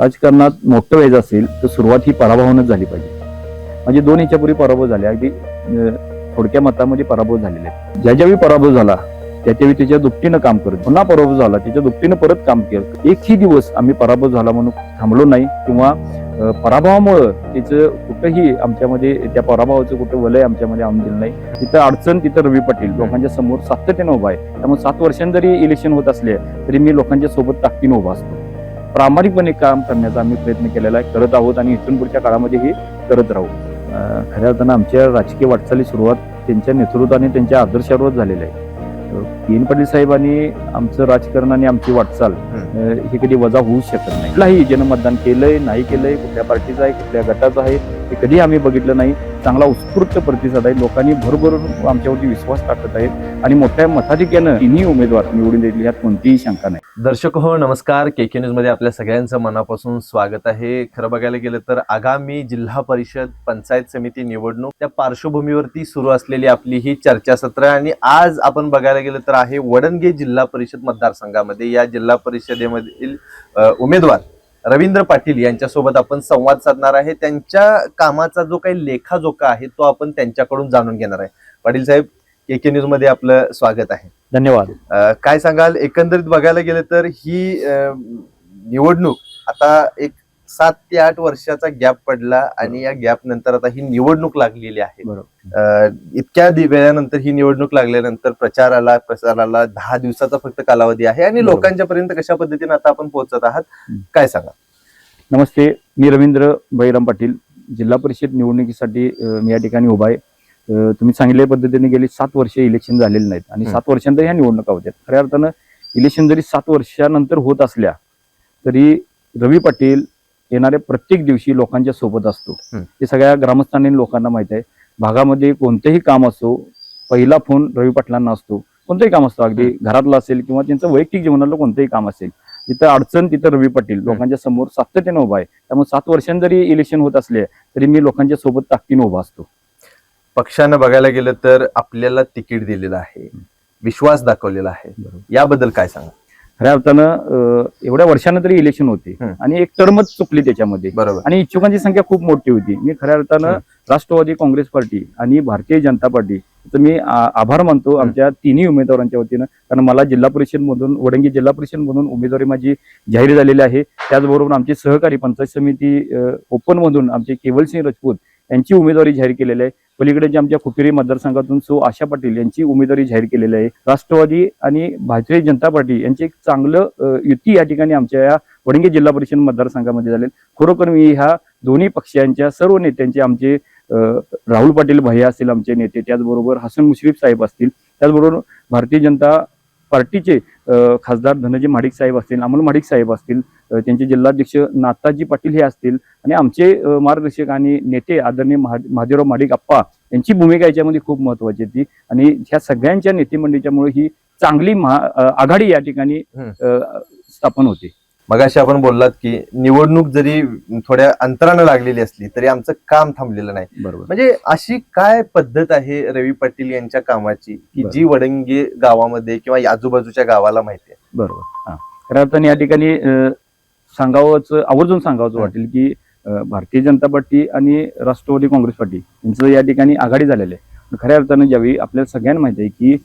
राजकारणात मोठं व्हायचं असेल तर सुरुवात ही पराभवानच झाली पाहिजे. म्हणजे 2 ह्याच्यापूर्वी पराभव झाले, अगदी थोडक्या मतामध्ये पराभव झालेले आहेत. ज्यावेळी पराभव झाला त्याच्यावेळी त्याच्या दुपटीनं काम करत, पुन्हा पराभव झाला त्याच्या दुपटीनं परत काम केलं. एकही दिवस आम्ही पराभव झाला म्हणून थांबलो नाही किंवा पराभवामुळं त्याचं कुठंही आमच्यामध्ये त्या पराभवाचं कुठं वलय आमच्यामध्ये आणून दिलं नाही. तिथं अडचण तिथं रवी पाटील लोकांच्या समोर सातत्यानं उभा आहे. त्यामुळे 7 वर्षांनी जरी इलेक्शन होत असले तरी मी लोकांच्या सोबत ताकदीनं उभा असतो. प्रामाणिकपणे काम करण्याचा आम्ही प्रयत्न केलेला आहे, करत आहोत आणि इथून पुढच्या काळामध्ये हे करत राहू. खऱ्या अर्थानं आमच्या राजकीय वाटचाली सुरुवात त्यांच्या नेतृत्वाने त्यांच्या आदर्शावर झालेलं आहे. PN पाटील साहेबांनी आमचं राजकारण आणि आमची वाटचाल हे कधी वजा होऊ शकत नाही. कुठलाही ज्यानं मतदान केलंय नाही केलंय, कुठल्या पार्टीचं आहे कुठल्या गटाचं आहे हे कधी आम्ही बघितलं नाही. चांगला उत्स्फूर्त प्रतिसाद आहे. लोकांनी भरभरून आमच्यावरती विश्वास टाकत आहेत आणि मोठ्या मताधिक्यानं तिन्ही उमेदवार निवडून दिले यात कोणतीही शंका नाही. दर्शक हो नमस्कार, KK न्यूज मध्ये आपल्या सगळ्यांचं मनापासून स्वागत आहे. खरं बघायला गेलं तर आगामी जिल्हा परिषद पंचायत समिती निवडणूक त्या पार्श्वभूमीवरती सुरू असलेली आपली ही चर्चासत्र आणि आज आपण बघायला गेलं तर आहे वडणगे जिल्हा परिषद मतदारसंघामध्ये. या जिल्हा परिषदेमधील उमेदवार रवींद्र पाटील यांच्यासोबत आपण संवाद साधणार आहे. त्यांच्या कामाचा जो काही लेखाजोखा आहे तो आपण त्यांच्याकडून जाणून घेणार आहे. पाटील साहेब, KK न्यूज मध्ये आपलं स्वागत आहे. धन्यवाद. काय सांगाल, एकंदरीत बघायला गेलं तर ही निवडणूक आता एक 7 ते 8 वर्षाचा गॅप पडला आणि या गॅप नंतर आता ही निवडणूक लागलेली आहे. इतक्या वेळानंतर ही निवडणूक लागल्यानंतर प्रचाराला 10 दिवसाचा फक्त कालावधी आहे आणि लोकांच्या पर्यंत कशा पद्धतीने आता आपण पोहोचत आहात, काय सांगा? नमस्ते, मी रवींद्र बैराम पाटील. जिल्हा परिषद निवडणुकीसाठी मी या ठिकाणी उभा आहे. तुम्ही सांगितल्या पद्धतीने गेली 7 वर्ष इलेक्शन झालेले नाहीत आणि 7 वर्षांनंतर ह्या निवडणुका होत्या. खऱ्या अर्थानं इलेक्शन जरी 7 वर्षानंतर होत असल्या तरी रवी पाटील येणाऱ्या प्रत्येक दिवशी लोकांच्या सोबत असतो. हे सगळ्या ग्रामस्थांनी लोकांना माहित आहे. भागामध्ये कोणतेही काम असो पहिला फोन रवी पाटलांना असतो. कोणतंही काम असतं, अगदी घरातलं असेल किंवा त्यांचं वैयक्तिक जीवनातलं कोणतंही काम असेल, तिथं अडचण तिथं रवी पाटील लोकांच्या समोर सातत्यानं उभा आहे. त्यामुळे 7 वर्षांनी जरी इलेक्शन होत असले तरी मी लोकांच्या सोबत ताकदीनं उभा असतो. पक्षानं बघायला गेलं तर आपल्याला तिकीट दिलेलं आहे, विश्वास दाखवलेला आहे, याबद्दल काय सांगा? खऱ्या अर्थानं एवढ्या वर्षानंतर इलेक्शन होते आणि एक टर्मच चुकली त्याच्यामध्ये आणि इच्छुकांची संख्या खूप मोठी होती. मी खऱ्या अर्थानं राष्ट्रवादी काँग्रेस पार्टी आणि भारतीय जनता पार्टी मी आभार मानतो आमच्या तिन्ही उमेदवारांच्या वतीनं, कारण मला जिल्हा परिषद मधून वडंगी जिल्हा परिषद मधून उमेदवारी माझी जाहीर झालेली आहे. त्याचबरोबर आमचे सहकारी पंचायत समिती ओपन मधून आमचे केवलसिंह राजपूत यांची उमेदवारी जाहीर केलेली आहे. पलीकडे जे आमच्या खुपिरी मतदारसंघातून सो आशा पाटील यांची उमेदवारी जाहीर केलेली आहे. राष्ट्रवादी आणि भारतीय जनता पार्टी यांचे एक चांगलं युती या ठिकाणी आमच्या या वडंगे जिल्हा परिषद मतदारसंघामध्ये झाले. खरोखर मी ह्या दोन्ही पक्षांच्या सर्व नेत्यांचे, आमचे राहुल पाटील भैया असतील आमचे नेते, त्याचबरोबर हसन मुश्रीफ साहेब असतील, त्याचबरोबर भारतीय जनता पार्टीचे खासदार धनंजय महाडिक साहेब असतील, अमोल महाडिक साहेब असतील, त्यांचे जिल्हाध्यक्ष नाताजी पाटील हे असतील आणि आमचे मार्गदर्शक आणि नेते आदरणीय महादेवराव महाडिक अप्पा यांची भूमिका याच्यामध्ये खूप महत्वाची होती आणि ह्या सगळ्यांच्या नेतेमंडळीच्यामुळे ही चांगली आघाडी या ठिकाणी स्थापन होते. मगाशी आपण बोललात की निवडणूक जरी थोड्या अंतरानं लागलेली असली तरी आमचं काम थांबलेलं नाही. बरोबर. म्हणजे अशी काय पद्धत आहे रवी पाटील यांच्या कामाची की जी वडंगे गावामध्ये किंवा आजूबाजूच्या गावाला माहिती आहे? बरोबर. खऱ्या अर्थाने या ठिकाणी आवर्जून सांगावंच वाटेल की भारतीय जनता पार्टी आणि राष्ट्रवादी काँग्रेस पार्टी यांचं या ठिकाणी आघाडी झालेलं आहे. खऱ्या अर्थानं ज्यावेळी आपल्याला सगळ्यांना माहिती आहे की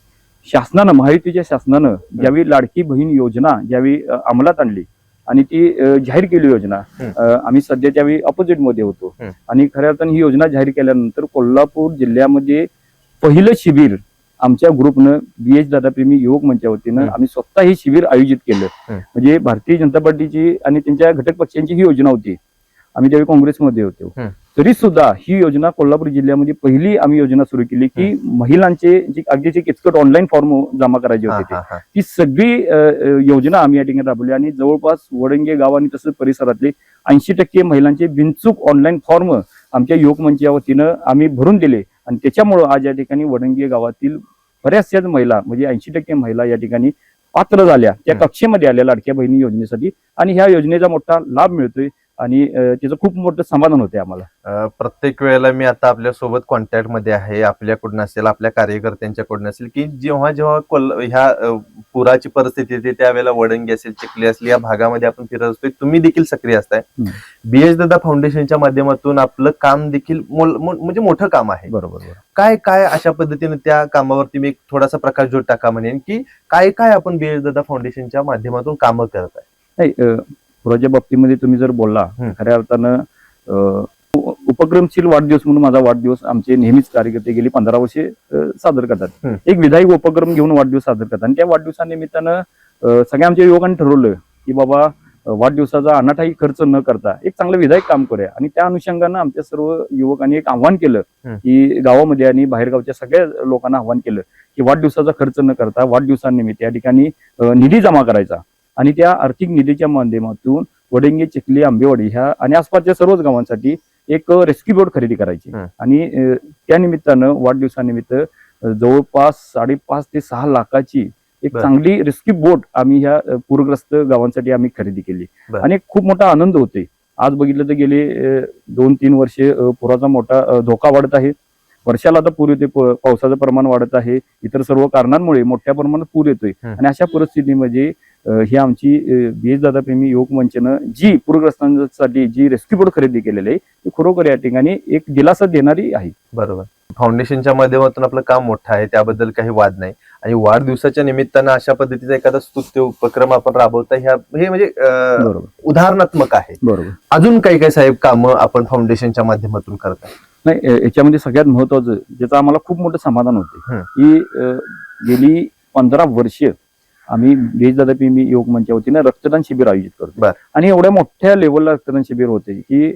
शासनानं, महायुतीच्या शासनानं ज्यावेळी लाडकी बहीण योजना ज्यावेळी अंमलात आणली आणि ती जाहीर केली योजना, आम्ही सध्या त्यावेळी अपोजिट मध्ये होतो आणि खऱ्या अर्थाने ही योजना जाहीर केल्यानंतर कोल्हापूर जिल्ह्यामध्ये पहिलं शिबिर आमच्या ग्रुपनं BH दादाप्रेमी युवक मंच्या वतीनं आम्ही स्वतः हे शिबिर आयोजित केलं. म्हणजे भारतीय जनता पार्टीची आणि त्यांच्या घटक पक्षांची ही योजना होती. आम्ही त्यावेळी काँग्रेसमध्ये होतो तरी सुद्धा ही योजना कोल्हापूर जिल्ह्यामध्ये पहिली आम्ही योजना सुरू केली की महिलांचे जी अगदीचे किचकट ऑनलाईन फॉर्म जमा करायचे होते ती सगळी योजना आम्ही या ठिकाणी राबवली आणि जवळपास वडंगे गाव आणि तसंच परिसरातले 80% महिलांचे बिनचूक ऑनलाईन फॉर्म आमच्या युवक मंचच्या वतीनं आम्ही भरून दिले आणि त्याच्यामुळं आज या ठिकाणी वडंगे गावातील बऱ्याचशाच महिला म्हणजे 80% महिला या ठिकाणी पात्र झाल्या, त्या कक्षेमध्ये आल्या लाडक्या बहिणी योजनेसाठी आणि ह्या योजनेचा मोठा लाभ मिळतोय. आणि त्याचं खूप मोठं समाधान होते आम्हाला. प्रत्येक वेळेला मी आता आपल्या सोबत कॉन्टॅक्ट मध्ये आहे, आपल्याकडून असेल, आपल्या कार्यकर्त्यांच्याकडून असेल, की जेव्हा जेव्हा ह्या पुराची परिस्थिती येते त्यावेळेला वडंगी असेल, चिखली असेल, या भागामध्ये आपण फिरत असतोय. तुम्ही देखील सक्रिय असताय. बीएच दादा फाउंडेशनच्या माध्यमातून आपलं काम देखील म्हणजे मोठं काम आहे. बरोबर. काय काय अशा पद्धतीने त्या कामावरती मी थोडासा प्रकाश जोड टाका म्हणेन, की काय काय आपण बीएच दादा फाउंडेशनच्या माध्यमातून कामं करत आहे. नाही, पुराच्या बाबतीमध्ये तुम्ही जर बोलला, खऱ्या अर्थानं उपक्रमशील वाढदिवस म्हणून माझा वाढदिवस आमचे नेहमीच कार्यकर्ते गेली 15 वर्षे सादर करतात. एक विधायक उपक्रम घेऊन वाढदिवस सादर करतात आणि त्या वाढदिवसानिमित्तानं सगळ्या आमच्या युवकांनी ठरवलं की बाबा वाढदिवसाचा अनाठाई खर्च न करता एक चांगलं विधायक काम करूया. आणि त्या अनुषंगानं आमच्या सर्व युवकांनी एक आव्हान केलं की गावामध्ये आणि बाहेरगावच्या सगळ्या लोकांना आव्हान केलं की वाढदिवसाचा खर्च न करता वाढदिवसानिमित्त या ठिकाणी निधी जमा करायचा आणि त्या आर्थिक निधीच्या माध्यमातून वडंगी, चिखली, आंबेवाडी ह्या आणि आसपासच्या सर्वच गावांसाठी एक रेस्क्यू बोट खरेदी करायची. आणि त्या निमित्तानं वाढदिवसानिमित्त जवळपास 5.5 ते 6 लाखाची एक चांगली रेस्क्यू बोट आम्ही ह्या पूरग्रस्त गावांसाठी आम्ही खरेदी केली आणि खूप मोठा आनंद होतोय. आज बघितलं तर गेले 2-3 वर्षे पुराचा मोठा धोका वाढत आहे. वर्षाला आता पूर येते, पावसाचं प्रमाण वाढत आहे, इतर सर्व कारणांमुळे मोठ्या प्रमाणात पूर येतोय. आणि अशा परिस्थितीमध्ये ही आमची बीएच दादा प्रेमी युवक मंचनं जी पूरग्रस्तांसाठी जी रेस्क्यू बोट खरेदी केलेली आहे ती खरोखर या ठिकाणी एक दिलासा देणारी आहे. बरोबर. फाउंडेशनच्या माध्यमातून आपलं काम मोठं आहे, त्याबद्दल काही वाद नाही. आणि वाढदिवसाच्या निमित्तानं अशा पद्धतीचा एखादा स्तुत्य उपक्रम आपण राबवता हे म्हणजे उदाहरणात्मक आहे. बरोबर. अजून काही काही साहेब कामं आपण फाउंडेशनच्या माध्यमातून करता? नाही, याच्यामध्ये सगळ्यात महत्वाचं ज्याचं आम्हाला खूप मोठं समाधान होते की गेली 15 वर्ष आम्ही बीएच दादा प्रेमी युवक मंचच्या वतीने रक्तदान शिबिर आयोजित करतो. आणि एवढ्या मोठ्या लेवलला रक्तदान शिबिर होते की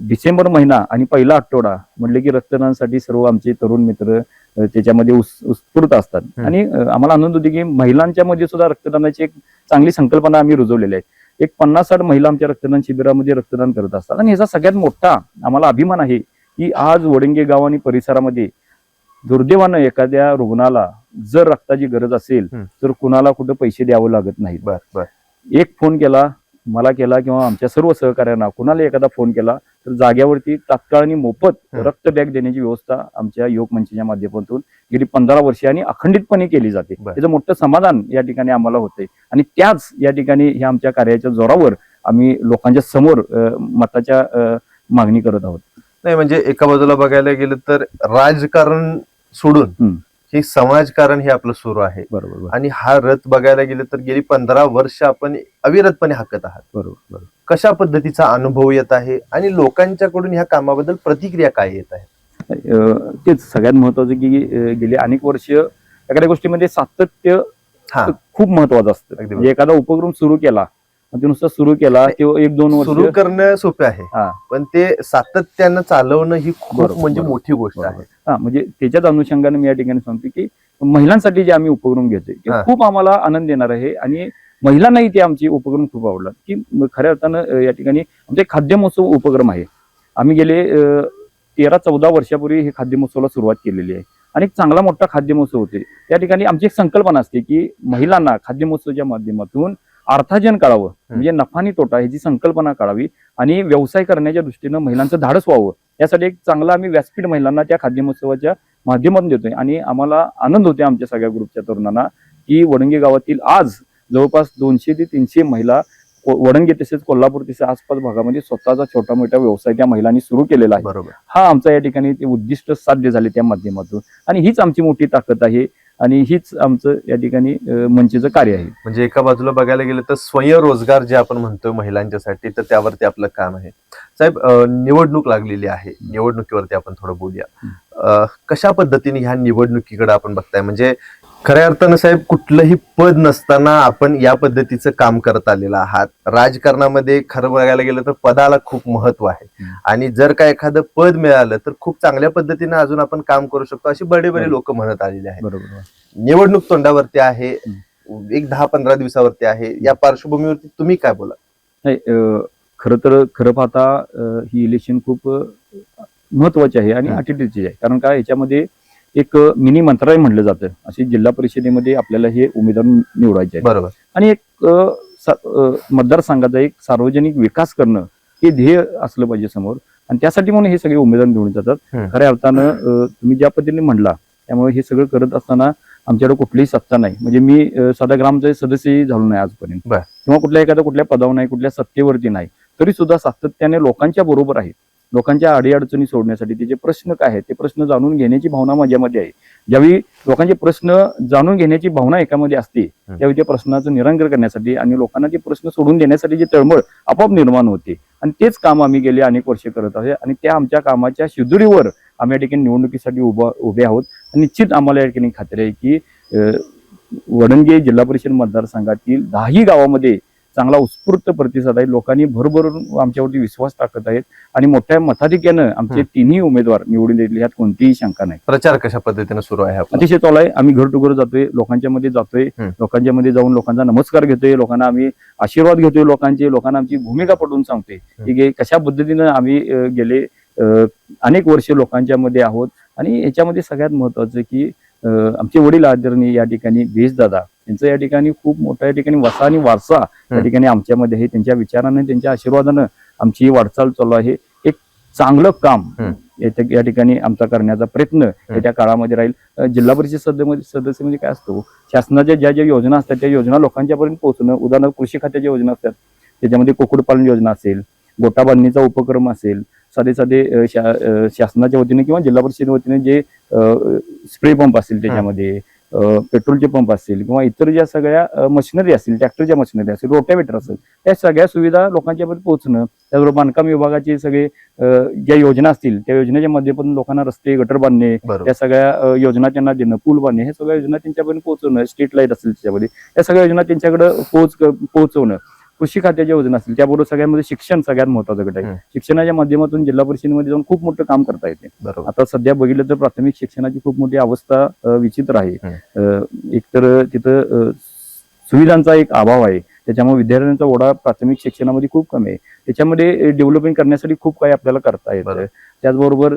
डिसेंबर महिना आणि पहिला आठवडा म्हणले की रक्तदानासाठी सर्व आमचे तरुण मित्र त्याच्यामध्ये उत्स्फूर्त असतात. आणि आम्हाला आनंद होते की महिलांच्या मध्ये सुद्धा रक्तदानाची एक चांगली संकल्पना आम्ही रुजवलेली आहे. एक 50-60 महिला आमच्या रक्तदान शिबिरामध्ये रक्तदान करत असतात. आणि ह्याचा सगळ्यात मोठा आम्हाला अभिमान आहे की आज वडंगे गाव आणि परिसरामध्ये दुर्दैवानं एखाद्या रुग्णाला जर रक्ताची गरज असेल तर कुणाला कुठं पैसे द्यावं लागत नाही. एक फोन केला, मला केला किंवा आमच्या सर्व सहकार्यांना कुणाला एखादा फोन केला तर जाग्यावरती तात्काळ आणि मोफत रक्त बॅग देण्याची व्यवस्था आमच्या युवक मंचच्या माध्यमातून गेली 15 वर्षे आणि अखंडितपणे केली जाते. त्याचं मोठं समाधान या ठिकाणी आम्हाला होते. आणि त्याच या ठिकाणी ह्या आमच्या कार्याच्या जोरावर आम्ही लोकांच्या समोर मताच्या मागणी करत आहोत. नाही, म्हणजे एका बाजूला बघायला गेलं तर राजकारण सोडून हे समाजकारण हे आपलं सुरू आहे. बरोबर. आणि हा रथ बघायला गेलं तर गेली 15 वर्ष आपण अविरतपणे हाकत आहात. बरोबर. कशा पद्धतीचा अनुभव येत आहे आणि लोकांच्याकडून ह्या कामाबद्दल प्रतिक्रिया काय येत आहे? तेच सगळ्यात महत्वाचं की गेली अनेक वर्ष एखाद्या गोष्टीमध्ये सातत्य खूप महत्वाचं असतं. म्हणजे एखादा उपक्रम सुरू केला, ते नुसतं सुरू केला किंवा 1-2 वर्ष सुरू करणं सोपे आहे, पण ते सातत्यानं चालवणं ही खूप म्हणजे मोठी गोष्ट आहे. म्हणजे त्याच्याच अनुषंगाने मी या ठिकाणी सांगतो की महिलांसाठी जे आम्ही उपक्रम घेतोय ते खूप आम्हाला आनंद देणार आहे. आणि महिलांनाही ते आमचे उपक्रम खूप आवडला की खऱ्या अर्थानं या ठिकाणी आमचे खाद्य महोत्सव उपक्रम आहे. आम्ही गेले 13-14 वर्षापूर्वी हे खाद्य महोत्सवाला सुरुवात केलेली आहे आणि एक चांगला मोठा खाद्य महोत्सव होते. त्या ठिकाणी आमची एक संकल्पना असते की महिलांना खाद्य महोत्सवाच्या माध्यमातून अर्थार्जन करावं, म्हणजे नफा आणि तोटा ह्याची संकल्पना काढावी आणि व्यवसाय करण्याच्या दृष्टीनं महिलांचं धाडस व्हावं यासाठी एक चांगला आम्ही व्यासपीठ महिलांना त्या खाद्य महोत्सवाच्या माध्यमातून देतोय. आणि आम्हाला आनंद होते आमच्या सगळ्या ग्रुपच्या तरुणांना की वडंगे गावातील आज जवळपास 200 ते 300 महिला वडंगे तसेच कोल्हापूर तसेच आसपास भागामध्ये स्वतःचा छोटा मोठा व्यवसाय त्या महिलांनी सुरू केलेला आहे. बरोबर. हा आमचा या ठिकाणी ते उद्दिष्ट साध्य झाले त्या माध्यमातून आणि हीच आमची मोठी ताकद आहे आणि हीच आमचं या ठिकाणी मंचेचं कार्य आहे. म्हणजे एका बाजूला बघायला गेलं तर स्वयंरोजगार जे आपण म्हणतोय महिलांच्यासाठी, तर त्यावरती आपलं काम आहे. साहेब, निवडणूक लागलेली आहे, निवडणुकीवरती आपण थोडं बोलूया. कशा पद्धतीने ह्या निवडणुकीकडे आपण बघताय? म्हणजे खऱ्या अर्थानं साहेब कुठलंही पद नसताना आपण या पद्धतीचं काम करत आलेलं आहात. राजकारणामध्ये खरं बघायला गेलं तर पदाला खूप महत्व आहे आणि जर का एखादं पद मिळालं तर खूप चांगल्या पद्धतीने अजून आपण काम करू शकतो अशी बडे लोक म्हणत आलेले आहेत. बरोबर. निवडणूक तोंडावरती आहे, एक 10-15 दिवसावरती आहे, या पार्श्वभूमीवरती तुम्ही काय बोला? नाही, खरं पाहता ही इलेक्शन खूप महत्वाची आहे आणि अटीतटीची आहे. कारण का याच्यामध्ये एक मिनी मंत्रालय म्हटलं जातं. अशी जिल्हा परिषदेमध्ये आपल्याला हे उमेदवार निवडायचे आहे. बरोबर. आणि एक मतदारसंघाचा एक सार्वजनिक विकास करणं हे ध्येय असलं पाहिजे समोर, आणि त्यासाठी म्हणून हे सगळे उमेदवार निवडून जातात. खऱ्या अर्थानं तुम्ही ज्या पद्धतीने म्हणला, त्यामुळे हे सगळं करत असताना आमच्याकडे कुठलीही सत्ता नाही. म्हणजे मी साधा ग्रामचे सदस्यही झालो नाही आजपर्यंत, किंवा कुठल्या पदावर नाही, कुठल्या सत्तेवरती नाही, तरी सुद्धा सातत्याने लोकांच्या बरोबर आहे. लोकांच्या अडीअडचणी सोडण्यासाठी, त्याचे प्रश्न काय आहेत ते प्रश्न जाणून घेण्याची भावना माझ्यामध्ये आहे. ज्यावेळी लोकांचे प्रश्न जाणून घेण्याची भावना एकामध्ये असते, त्यावेळी त्या प्रश्नाचं निराकरण करण्यासाठी आणि लोकांना ते प्रश्न सोडून देण्यासाठी जी तळमळ आपोआप निर्माण होते. आणि तेच काम आम्ही गेले अनेक वर्षे करत आहोत, आणि त्या आमच्या कामाच्या शिदुरीवर आम्ही या ठिकाणी निवडणुकीसाठी उभे आहोत. आणि निश्चित आम्हाला या ठिकाणी खात्री आहे की वडंगे जिल्हा परिषद मतदारसंघातील 10ही गावामध्ये चांगला उत्स्फूर्त प्रतिसाद आहे. लोकांनी भरभरून आमच्यावरती विश्वास टाकत आहेत, आणि मोठ्या मताधिक्यानं आमचे तिन्ही उमेदवार निवडून देतील, यात कोणतीही शंका नाही. प्रचार कशा पद्धतीने सुरू आहे? अतिशय चालू आहे. आम्ही घर टू घर जातोय, लोकांच्या मध्ये जातोय, लोकांच्या मध्ये जाऊन लोकांचा नमस्कार घेतोय, लोकांना आम्ही आशीर्वाद घेतोय, लोकांना आमची भूमिका पटवून सांगतोय की कशा पद्धतीनं आम्ही गेले अनेक वर्ष लोकांच्या मध्ये आहोत. आणि याच्यामध्ये सगळ्यात महत्वाचं की आमचे वडील आदरणीय या ठिकाणी बेस दादा यांचं या ठिकाणी खूप मोठा या ठिकाणी वसा आणि वारसा या ठिकाणी आमच्यामध्ये आहे. त्यांच्या विचाराने, त्यांच्या आशीर्वादानं आमची वाटचाल चालू आहे. एक चांगलं काम या ठिकाणी आमचा करण्याचा प्रयत्न येत्या काळामध्ये राहील. जिल्हा परिषद सदस्य म्हणजे काय असतो, शासनाच्या ज्या योजना असतात त्या योजना लोकांच्यापर्यंत पोहोचणं. उदाहरणार्थ कृषी खात्याच्या योजना असतात, त्याच्यामध्ये कुक्कुटपालन योजना असेल, गोटा बांधणीचा उपक्रम असेल, साधे शासनाच्या वतीने किंवा जिल्हा परिषद वतीने जे स्प्रे पंप असतील, त्याच्यामध्ये पेट्रोलचे पंप असतील, किंवा इतर ज्या सगळ्या मशिनरी असतील, ट्रॅक्टरच्या मशिनरी असतील, रोटावेटर असेल, त्या सगळ्या सुविधा लोकांच्यापर्यंत पोहोचणं. त्याचबरोबर बांधकाम विभागाचे सगळे ज्या योजना असतील त्या योजनेच्या माध्यमातून लोकांना रस्ते, गटर बांधणे, त्या सगळ्या योजना त्यांना देणं, पूल बांधणे, हे सगळ्या योजना त्यांच्यापर्यंत पोहोचवणं. स्ट्रीट लाईट असेल त्याच्यामध्ये, या सगळ्या योजना त्यांच्याकडे पोहोचवणं. कृषी खात्याच्या योजना असतील, त्याबरोबर सगळ्यामध्ये शिक्षण सगळ्यात महत्वाचं घटक आहे. शिक्षणाच्या माध्यमातून जिल्हा परिषदेमध्ये जाऊन खूप मोठं काम करता येते. आता सध्या बघितलं तर प्राथमिक शिक्षणाची खूप मोठी अवस्था विचित्र आहे. एकतर तिथं सुविधांचा एक अभाव आहे, त्याच्यामुळे विद्यार्थ्यांचा ओढा प्राथमिक शिक्षणामध्ये खूप कमी आहे. त्याच्यामध्ये डेव्हलपिंग करण्यासाठी खूप काही आपल्याला करता येतं. त्याचबरोबर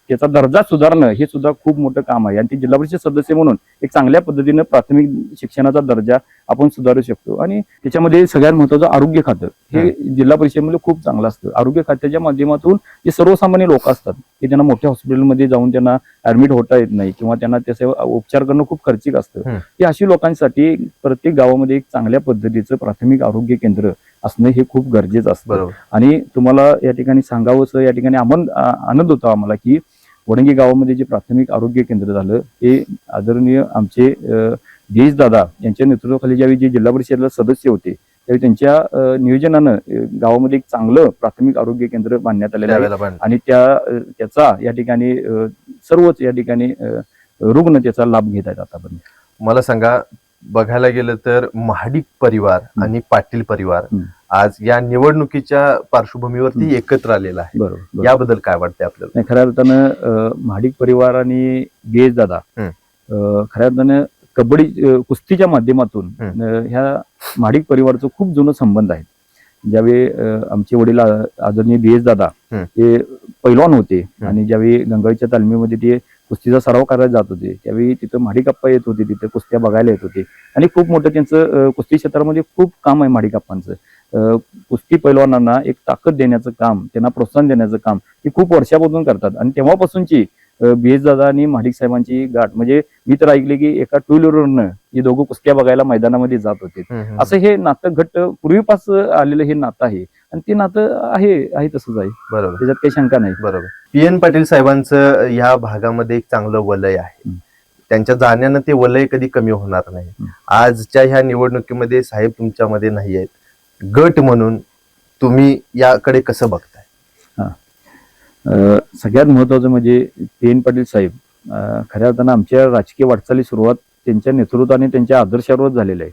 त्याचा दर्जा सुधारणं हे सुद्धा खूप मोठं काम आहे. आणि ती जिल्हा परिषद सदस्य म्हणून एक चांगल्या पद्धतीनं प्राथमिक शिक्षणाचा दर्जा आपण सुधारू शकतो. आणि त्याच्यामध्ये सगळ्यात महत्वाचं आरोग्य खातं हे जिल्हा परिषदेमध्ये खूप चांगलं असतं. आरोग्य खात्याच्या माध्यमातून जे सर्वसामान्य लोक असतात की त्यांना मोठ्या हॉस्पिटलमध्ये जाऊन त्यांना ऍडमिट होता येत नाही, किंवा त्यांना त्याचे उपचार करणं खूप खर्चिक असतं, की अशी लोकांसाठी प्रत्येक गावामध्ये एक चांगल्या पद्धतीचं प्राथमिक आरोग्य केंद्र असणं हे खूप गरजेचं असतं. आणि तुम्हाला या ठिकाणी सांगावंसं, या ठिकाणी आनंद होता आम्हाला की वडंगी गावामध्ये जे प्राथमिक आरोग्य केंद्र झालं हे आदरणीय आमचे देश दादा यांच्या नेतृत्वाखाली ज्यावेळी जे जिल्हा परिषदेला सदस्य होते त्यावेळी त्यांच्या नियोजनानं गावामध्ये एक चांगलं प्राथमिक आरोग्य केंद्र बांधण्यात आलेलं आहे. आणि त्याचा या ठिकाणी सर्वच या ठिकाणी रुग्ण त्याचा लाभ घेत आहेत आतापर्यंत. मला सांगा, बघायला गेलं तर महाडिक परिवार आणि पाटील परिवार आज या निवडणुकीच्या पार्श्वभूमीवरती एकत्र आलेला आहे. बरोबर. याबद्दल काय वाटतंय आपल्याला? खऱ्या अर्थानं महाडिक परिवार आणि गेज दादा खऱ्या अर्थानं कबड्डी कुस्तीच्या माध्यमातून ह्या महाडिक परिवारचं खूप जुनं संबंध आहे. ज्यावेळी आमचे वडील आदरणीय बीएस दादा हे पैलवान होते, आणि ज्यावेळी गंगाईच्या तालमीमध्ये ते कुस्तीचा सराव करायला जात होते त्यावेळी तिथं महाडिकप्पा येत होते, तिथे कुस्त्या बघायला येत होते. आणि खूप मोठं त्यांचं कुस्ती क्षेत्रामध्ये खूप काम आहे महाडिकप्पांचं. कुस्ती पैलवानांना एक ताकद देण्याचं काम, त्यांना प्रोत्साहन देण्याचं काम हे खूप वर्षापासून करतात. आणि तेव्हापासूनची बीएस दादा आणि महाडिक साहेबांची गाठ, म्हणजे मी तर ऐकले की एका टू व्हीलरवरनं हे दोघं कुस्त्या बघायला मैदानामध्ये जात होते. असं हे नातं घट्ट पूर्वीपासून आलेलं हे नातं आहे, आणि ते नातं आहे तसंच आहे. बरोबर, त्याच्यात काही शंका नाही. बरोबर. पी.एन. पाटील साहेबांचं या भागामध्ये एक चांगलं वलय आहे. त्यांच्या जाण्यानं ते वलय कधी कमी होणार नाही. आजच्या ह्या निवडणुकीमध्ये साहेब तुमच्यामध्ये नाही आहेत, गट म्हणून तुम्ही याकडे कसं बघताय? सगळ्यात महत्वाचं म्हणजे पी.एन. पाटील साहेब खऱ्या अर्थानं आमच्या राजकीय वाटचाली सुरुवात त्यांच्या नेतृत्वाने, त्यांच्या आदर्शावरच झालेलं आहे.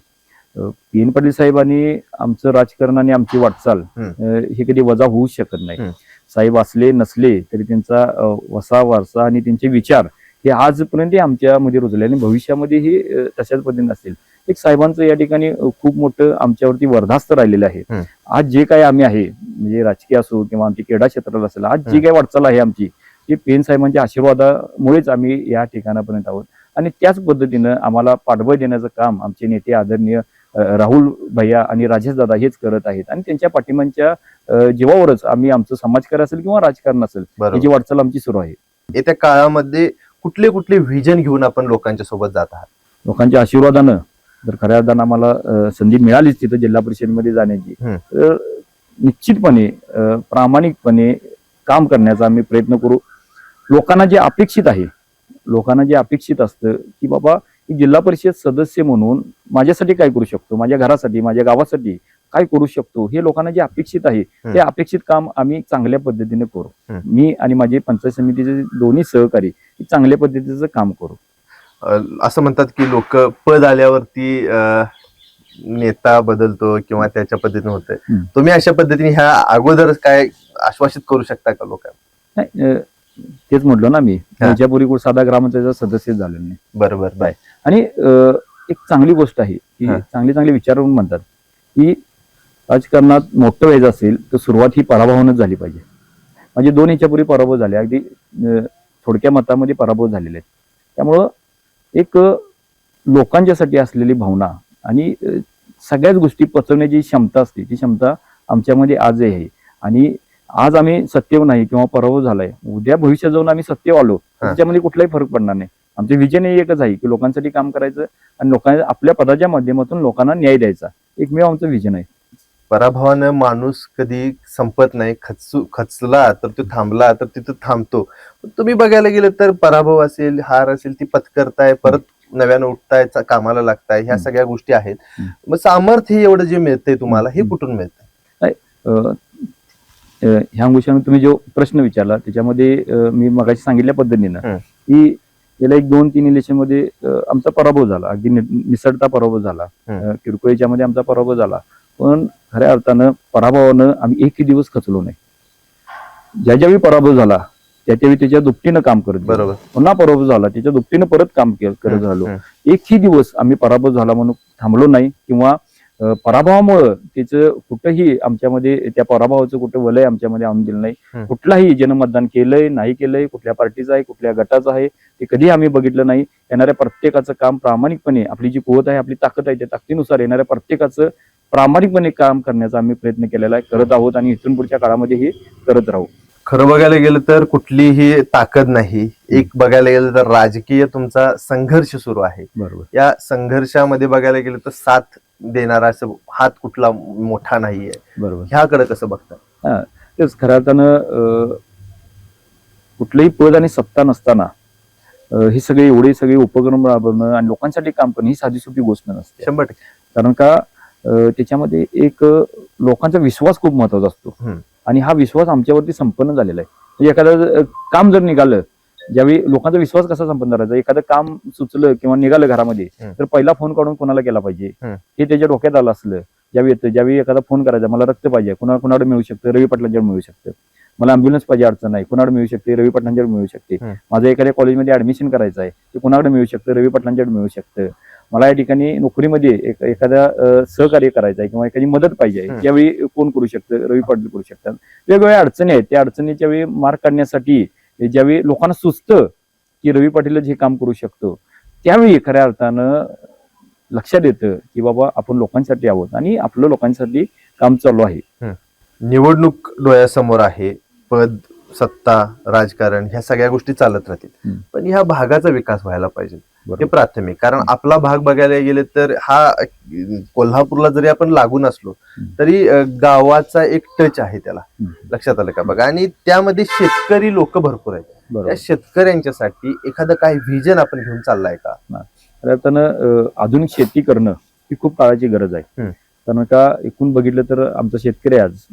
पी.एन. पाटील साहेब आणि आमचं राजकारण आणि आमची वाटचाल हे कधी वजा होऊ शकत नाही. साहेब असले नसले तरी त्यांचा वसा वारसा आणि त्यांचे विचार हे आजपर्यंत आमच्यामध्ये रुजले, आणि भविष्यामध्ये हे तशाच पद्धतीने असतील. एक साहेबांचं या ठिकाणी खूप मोठं आमच्यावरती वर्धास्त राहिलेलं आहे. आज जे काय आम्ही आहे, म्हणजे राजकीय असो किंवा आमची क्रीडा क्षेत्राला असेल, आज जी काय वाटचाल आहे आमची, ती पी.एन. साहेबांच्या आशीर्वादामुळेच आम्ही या ठिकाणापर्यंत आहोत. आणि त्याच पद्धतीनं आम्हाला पाठबळ देण्याचं काम आमचे नेते आदरणीय राहुल भैया आणि राजेश दादा हेच करत आहेत आणि त्यांच्या पाठिंबाच्या जीवावरच आम्ही आमचं समाजकार्य असेल किंवा राजकारण असेल याची वाटचाल आमची सुरू आहे. येत्या काळामध्ये कुठले कुठले व्हिजन घेऊन आपण लोकांच्या सोबत जात आहात? लोकांच्या आशीर्वादानं जर खऱ्या अर्थानं आम्हाला संधी मिळालीच तिथं जिल्हा परिषदेमध्ये जाण्याची तर निश्चितपणे प्रामाणिकपणे काम करण्याचा आम्ही प्रयत्न करू. लोकांना जे अपेक्षित आहे, लोकांना जे अपेक्षित असतं की बाबा जिल्हा परिषद सदस्य म्हणून माझ्यासाठी काय करू शकतो, माझ्या घरासाठी, माझ्या गावासाठी काय करू शकतो, हे लोकांना जे अपेक्षित आहे ते अपेक्षित काम आम्ही चांगल्या पद्धतीने करू. मी आणि माझे पंचायत समितीचे दोन्ही सहकारी चांगल्या पद्धतीचं काम करू. असं म्हणतात की लोक पद आल्यावरती नेता बदलतो किंवा त्याच्या पद्धतीने होतंय. तुम्ही अशा पद्धतीने ह्या अगोदर काय आश्वासित करू शकता का लोकांना? नाही, तेच म्हटलं ना मी, त्याच्यापूर्वी कोण साधा ग्रामपंचायतचा सदस्य झालेला नाही. बरोबर बाय. आणि एक चांगली गोष्ट आहे की चांगले चांगले विचार म्हणतात की राजकारणात मोठं व्हायचं असेल तर सुरुवात ही पराभवानच झाली पाहिजे. म्हणजे 2 ह्याच्यापूर्वी पराभव झाले, अगदी थोडक्या मतामध्ये पराभव झालेले आहेत. त्यामुळं एक लोकांच्यासाठी असलेली भावना आणि सगळ्याच गोष्टी पचवण्याची क्षमता असते, ती क्षमता आमच्यामध्ये आजही आहे. आणि आज आम्ही सत्य नाही किंवा पराभव झालाय, उद्या भविष्यात जाऊन आम्ही सत्य आलो त्याच्यामध्ये कुठलाही फरक पडणार नाही. आमचे विजन हे एकच आहे की लोकांसाठी काम करायचं आणि लोकांना आपल्या पदाच्या माध्यमातून लोकांना न्याय द्यायचा, एकमेव आमचं विजन आहे. पराभवानं माणूस कधी संपत नाही. खचला तर तो थांबला तर तिथं थांबतो. तुम्ही बघायला गेलं तर पराभव असेल, हार असेल, ती पत्करताय, परत नव्यानं उठताय, कामाला लागताय, ह्या सगळ्या गोष्टी आहेत. मग सामर्थ्य एवढं जे मिळतंय तुम्हाला, हे कुठून मिळतंय? ह्या गोष्टीने तुम्ही जो प्रश्न विचारला त्याच्यामध्ये मी मगाशी सांगितल्या पद्धतीनं की गेल्या 1-2-3 इलेक्शन मध्ये आमचा पराभव झाला, अगदी निसटता पराभव झाला, किरकोळ याच्यामध्ये आमचा पराभव झाला. पण खऱ्या अर्थानं पराभवानं आम्ही एकही दिवस खचलो नाही. ज्यावेळी पराभव झाला त्यावेळी त्याच्या दुपटीनं काम करत, बरोबर, पुन्हा पराभव झाला त्याच्या दुपटीनं परत काम करत झालो. एकही दिवस आम्ही पराभव झाला म्हणून थांबलो नाही किंवा पराभवामुळं त्याचं कुठंही आमच्यामध्ये त्या पराभवाचं कुठं वलय आमच्यामध्ये आणून दिलं नाही. कुठलाही जनमतदान केलंय नाही केलंय, कुठल्या पार्टीचं आहे, कुठल्या गटाचं आहे, ते कधी आम्ही बघितलं नाही. येणाऱ्या प्रत्येकाचं काम प्रामाणिकपणे, आपली जी कुवत आहे, आपली ताकद आहे, त्या ताकदीनुसार येणाऱ्या प्रत्येकाचं प्रामाणिकपणे काम करण्याचा आम्ही प्रयत्न केलेला आहे, करत आहोत आणि इथून पुढच्या काळामध्ये हे करत राहू. खरं बघायला गेलं तर कुठलीही ताकद नाही, एक बघायला गेलं तर राजकीय तुमचा संघर्ष सुरू आहे. बरोबर. या संघर्षामध्ये बघायला गेलं तर साथ देणारा असं हात कुठला मोठा नाहीये. बरोबर. ह्याकडे कसं बघता? तेच खऱ्या अर्थानं कुठलंही पद आणि सत्ता नसताना हे सगळे सगळे उपक्रम राबवणं आणि लोकांसाठी काम करणं ही साधी सोपी गोष्ट नसते. 100%. कारण का त्याच्यामध्ये एक लोकांचा विश्वास खूप महत्वाचा असतो आणि हा विश्वास आमच्यावरती संपन्न झालेला आहे. म्हणजे एखादं काम जर निघालं, ज्यावेळी लोकांचा विश्वास कसा संपन्न करायचा, एखादं काम सुचलं किंवा निघालं घरामध्ये तर पहिला फोन काढून कोणाला केला पाहिजे हे त्याच्या डोक्यात आलं असलं. ज्यावेळी एखादा फोन करायचा, मला रक्त पाहिजे, कुणाकडे मिळू शकतं, रवी पाटलांच्याकडे मिळू शकतं. मला अँब्युलन्स पाहिजे, अडचण नाही, कुणाकडे मिळू शकते, रवी पाटलांच्याकडे मिळू शकते. माझं एखाद्या कॉलेजमध्ये ऍडमिशन करायचं आहे, ते कुणाकडे मिळू शकतं, रवी पाटलांच्याकडे मिळू शकतं. मला या ठिकाणी नोकरीमध्ये एखाद्या सहकार्य करायचं आहे किंवा एखादी मदत पाहिजे, त्यावेळी कोण करू शकतं, रवी पाटील करू शकतात. वेगवेगळ्या अडचणी आहेत, त्या अडचणीच्या वेळी मार्ग काढण्यासाठी ज्यावेळी लोकांना सुचतं की रवी पाटीलच हे काम करू शकतो, त्यावेळी खऱ्या अर्थानं लक्षात येतं की बाबा आपण लोकांसाठी आहोत आणि आपलं लोकांसाठी काम चालू आहे. निवडणूक डोळ्यासमोर आहे, पद, सत्ता, राजकारण ह्या सगळ्या गोष्टी चालत राहतील, पण ह्या भागाचा विकास व्हायला पाहिजे, हे प्राथमिक. कारण आपला भाग बघायला गेले तर हा कोल्हापूरला जरी आपण लागून असलो तरी गावाचा एक टच आहे त्याला, लक्षात आलं का बघा. आणि त्यामध्ये शेतकरी लोक भरपूर आहेत. त्या शेतकऱ्यांच्यासाठी एखादं काही व्हिजन आपण घेऊन चाललाय का? त्यानं आधुनिक शेती करणं ही खूप काळाची गरज आहे. कारण का एकूण बघितलं तर आमचा शेतकरी आज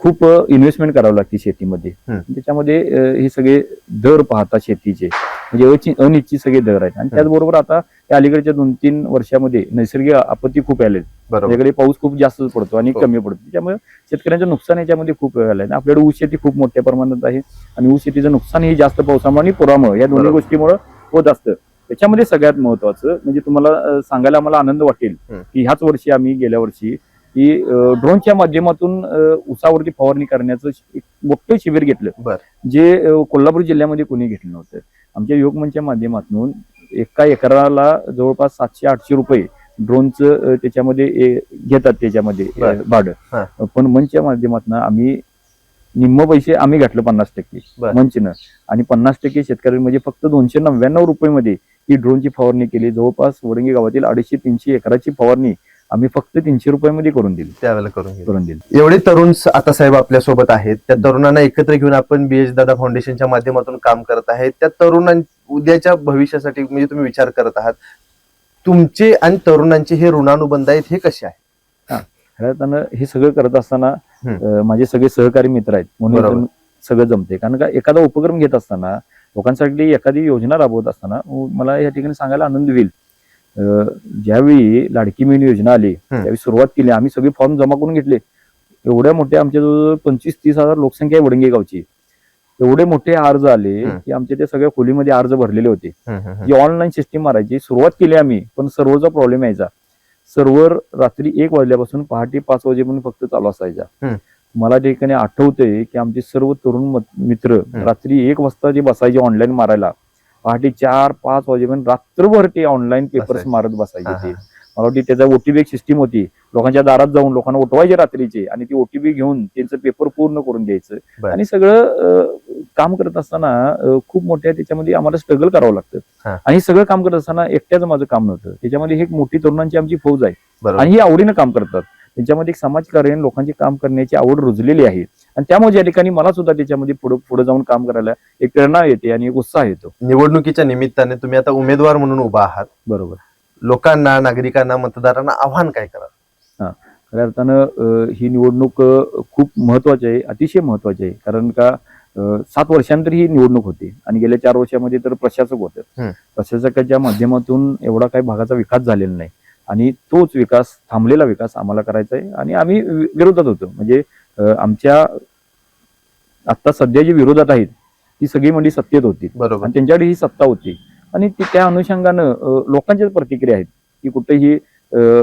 खूप इन्व्हेस्टमेंट करावं लागते शेतीमध्ये. त्याच्यामध्ये हे सगळे दर पाहता शेतीचे म्हणजे अनिश्चित सगळे दर आहेत. आणि त्याचबरोबर आता या अलीकडच्या 2-3 वर्षामध्ये नैसर्गिक आपत्ती खूप आले, आपल्याकडे पाऊस खूप जास्त पडतो आणि कमी पडतो, त्यामुळे शेतकऱ्यांचं नुकसान याच्यामध्ये खूप वेळ आलंय. आपल्याकडे ऊस शेती खूप मोठ्या प्रमाणात आहे आणि ऊस शेतीचं नुकसान ही जास्त पावसामुळे आणि पुरामुळे या दोन्ही गोष्टीमुळे होत असतं. त्याच्यामध्ये सगळ्यात महत्वाचं म्हणजे तुम्हाला सांगायला मला आनंद वाटेल की ह्याच वर्षी आम्ही गेल्या वर्षी की ड्रोनच्या माध्यमातून ऊसावरती फवारणी करण्याचं एक मोठं शिबिर घेतलं, जे कोल्हापूर जिल्ह्यामध्ये कोणी घेतलं नव्हतं. आमच्या युवक मंचच्या माध्यमातून एका एकराला जवळपास 700-800 रुपये ड्रोनचं त्याच्यामध्ये घेतात त्याच्यामध्ये बरं. भाडं. पण मंचच्या माध्यमातून आम्ही निम्म पैसे आम्ही घातलं 50% बरं. मंचनं, आणि 50% शेतकऱ्यांनी म्हणजे फक्त 299 रुपये ही ड्रोनची फवारणी केली. जवळपास वडंगी गावातील 250-300 एकराची फवारणी आम्ही फक्त 300 रुपयामध्ये करून दिली, त्यावेळेला करून दिली. एवढे तरुण आता साहेब आपल्या सोबत आहेत, त्या तरुणांना एकत्र घेऊन आपण BH दादा फाउंडेशनच्या माध्यमातून काम करत आहेत. त्या तरुणां उद्याच्या भविष्यासाठी म्हणजे तुम्ही विचार करत आहात, तुमचे आणि तरुणांचे हे ऋणानुबंध आहेत, हे कसे आहे? खऱ्या अर्थानं हे सगळं करत असताना माझे सगळे सहकारी मित्र आहेत म्हणून सगळं जमते. कारण का एखादा उपक्रम घेत असताना, लोकांसाठी एखादी योजना राबवत असताना मला या ठिकाणी सांगायला आनंद होईल, ज्यावेळी लाडकी बहीण योजना आली त्यावेळी सुरुवात केली, आम्ही सगळे फॉर्म जमा करून घेतले. एवढ्या मोठ्या आमच्या जवळ 25-30 हजार लोकसंख्या आहे वडंगी गावची. एवढे मोठे अर्ज आले की आमच्या त्या सगळ्या खोलीमध्ये अर्ज भरलेले होते. जी ऑनलाईन सिस्टीम मारायची सुरुवात केली आम्ही, पण सर्व्हरचा प्रॉब्लेम यायचा. सर्व्हर रात्री 1 वाजल्यापासून पहाटे 5 वाजेपर्यंत फक्त चालू असायचा. मला ठिकाणी आठवतंय की आमचे सर्व तरुण मित्र रात्री 1 वाजता जे बसायचे ऑनलाईन मारायला, पहाटे 4-5 वाजेपर्यंत रात्रभर ते ऑनलाईन पेपर्स मारत बसायचे. ते मला वाटते त्याचा OTP एक सिस्टीम होती, लोकांच्या दारात जाऊन लोकांना उठवायचे रात्रीचे आणि ती OTP घेऊन त्यांचं पेपर पूर्ण करून द्यायचं. आणि सगळं काम करत असताना खूप मोठ्या त्याच्यामध्ये आम्हाला स्ट्रगल करावं लागतं. आणि सगळं काम करत असताना एकट्याचं माझं काम नव्हतं, त्याच्यामध्ये एक मोठी तरुणांची आमची फौज आहे आणि ही आवडीनं काम करतात. त्यांच्यामध्ये एक समाजकार्य, लोकांचे काम करण्याची आवड रुजलेली आहे आणि त्यामुळे या ठिकाणी मला सुद्धा त्याच्यामध्ये पुढे जाऊन काम करायला एक प्रेरणा येते आणि एक उत्साह येतो. निवडणुकीच्या निमित्ताने तुम्ही आता उमेदवार म्हणून उभा आहात, बरोबर. लोकांना, नागरिकांना, मतदारांना आव्हान काय कराल? खऱ्या अर्थानं ही निवडणूक खूप महत्वाची आहे, अतिशय महत्वाची आहे. कारण का 7 वर्षांतर ही निवडणूक होती आणि गेल्या 4 वर्षामध्ये तर प्रशासक होतं. प्रशासकाच्या माध्यमातून एवढा काही भागाचा विकास झालेला नाही आणि तोच विकास, थांबलेला विकास आम्हाला करायचा आहे आणि आम्ही विरोधात होतो. म्हणजे आमच्या आता सध्या जी विरोधात आहेत ती सगळी मंडळी सत्तेत होती आणि त्यांच्याकडे ही सत्ता होती आणि त्या अनुषंगानं लोकांच्याच प्रतिक्रिया आहेत की कुठेही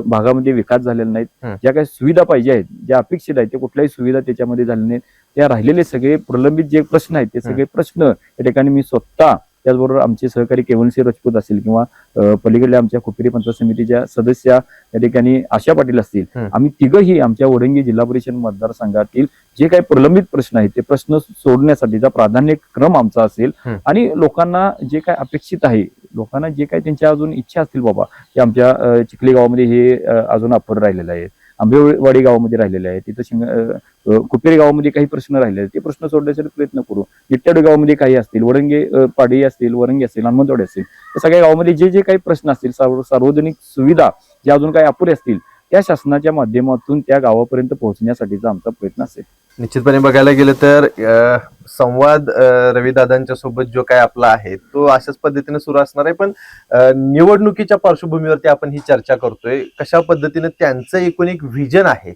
भागामध्ये विकास झालेला नाहीत. ज्या काही सुविधा पाहिजे आहेत, ज्या अपेक्षित आहेत, ते कुठल्याही सुविधा त्याच्यामध्ये झाल्या नाहीत. त्या राहिलेले सगळे प्रलंबित जे प्रश्न आहेत ते सगळे प्रश्न या ठिकाणी मी स्वतः, त्याचबरोबर आमचे सहकारी केवलसिंह राजपूत असतील किंवा पलीकडल्या आमच्या खुपिरी पंचायत समितीच्या सदस्या या ठिकाणी आशा पाटील असतील, आम्ही तिघही आमच्या वडंगी जिल्हा परिषद मतदारसंघातील जे काही प्रलंबित प्रश्न आहेत ते प्रश्न सोडण्यासाठीचा प्राधान्यक्रम आमचा असेल आणि लोकांना जे काही अपेक्षित आहे, लोकांना जे काही त्यांच्या अजून इच्छा असतील, बाबा की आमच्या चिखली गावामध्ये हे अजून अपुरं राहिलेलं आहे, आंबेवाडी गावामध्ये राहिलेले आहे, तिथं कुपेरी गावामध्ये काही प्रश्न राहिलेले ते प्रश्न सोडण्यासाठी प्रयत्न करू. निट्याडू गावामध्ये काही असतील, वडंगे पाडी असतील, वरंगी असतील, हनुमंतवाडी असतील, त्या सगळ्या गावामध्ये जे काही प्रश्न असतील, सार्वजनिक सुविधा ज्या अजून काही अपुरे असतील, त्या शासनाच्या माध्यमातून त्या गावापर्यंत पोहोचण्यासाठीचा आमचा प्रयत्न असेल. निश्चितपणे बघायला गेलं तर संवाद रविदादांच्या सोबत जो काय आपला आहे तो अशाच पद्धतीने सुरू असणार आहे. पण निवडणुकीच्या पार्श्वभूमीवरती आपण ही चर्चा करतोय, कशा पद्धतीने त्यांचं एकूण एक व्हिजन आहे.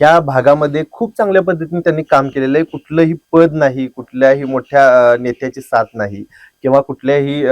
ह्या भागामध्ये खूप चांगल्या पद्धतीने त्यांनी काम केलेलं आहे. कुठलंही पद नाही, कुठल्याही मोठ्या नेत्याची साथ नाही किंवा कुठल्याही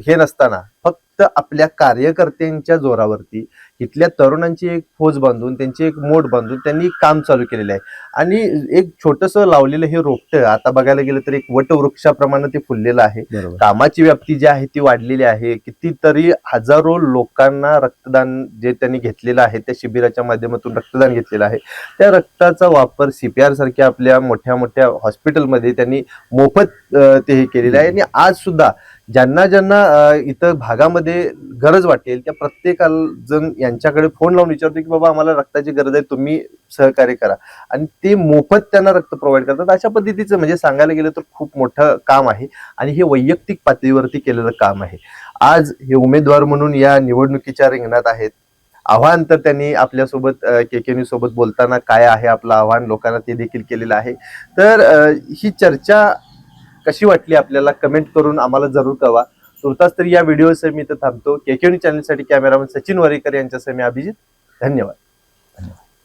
हे नसताना फक्त आपल्या कार्यकर्त्यांच्या जोरावरती इथल्या तरुणांची एक फौज बांधून, त्यांची एक मोठ बांधून त्यांनी काम चालू केलेलं आहे. आणि एक छोटंसं लावलेलं हे रोपटं आता बघायला गेलं तर एक वटवृक्षाप्रमाणे ते फुललेलं आहे. कामाची व्याप्ती जी आहे ती वाढलेली आहे. कितीतरी हजारो लोकांना रक्तदान जे त्यांनी घेतलेलं आहे, त्या शिबिराच्या माध्यमातून रक्तदान घेतलेलं आहे. त्या रक्ताचा वापर CPR सारख्या आपल्या मोठ्या मोठ्या हॉस्पिटलमध्ये त्यांनी मोफत ते हे केलेलं आहे. आणि आज सुद्धा ज्यांना ज्यांना इथं भागामध्ये गरज वाटेल त्या प्रत्येकाला जण यांच्याकडे फोन लावून विचारतो की बाबा आम्हाला रक्ताची गरज आहे, तुम्ही सहकार्य करा, आणि ते मोफत त्यांना रक्त प्रोव्हाइड करतात. अशा पद्धतीचं म्हणजे सांगायला गेलं तर खूप मोठं काम आहे आणि हे वैयक्तिक पातळीवरती केलेलं काम आहे. आज हे उमेदवार म्हणून या निवडणुकीच्या रिंगणात आहेत. आव्हान तर त्यांनी आपल्यासोबत KK न्यूज सोबत बोलताना काय आहे आपलं आव्हान लोकांना ते देखील केलेलं आहे. तर ही चर्चा कशी वाटली आपल्याला कमेंट करून आम्हाला जरूर कळवा. तुर्तास तर या व्हिडिओसह मी इथं थांबतो. KK न्यूज चॅनलसाठी कॅमेरामन सचिन वरेकर यांच्यासह मी अभिजित. धन्यवाद.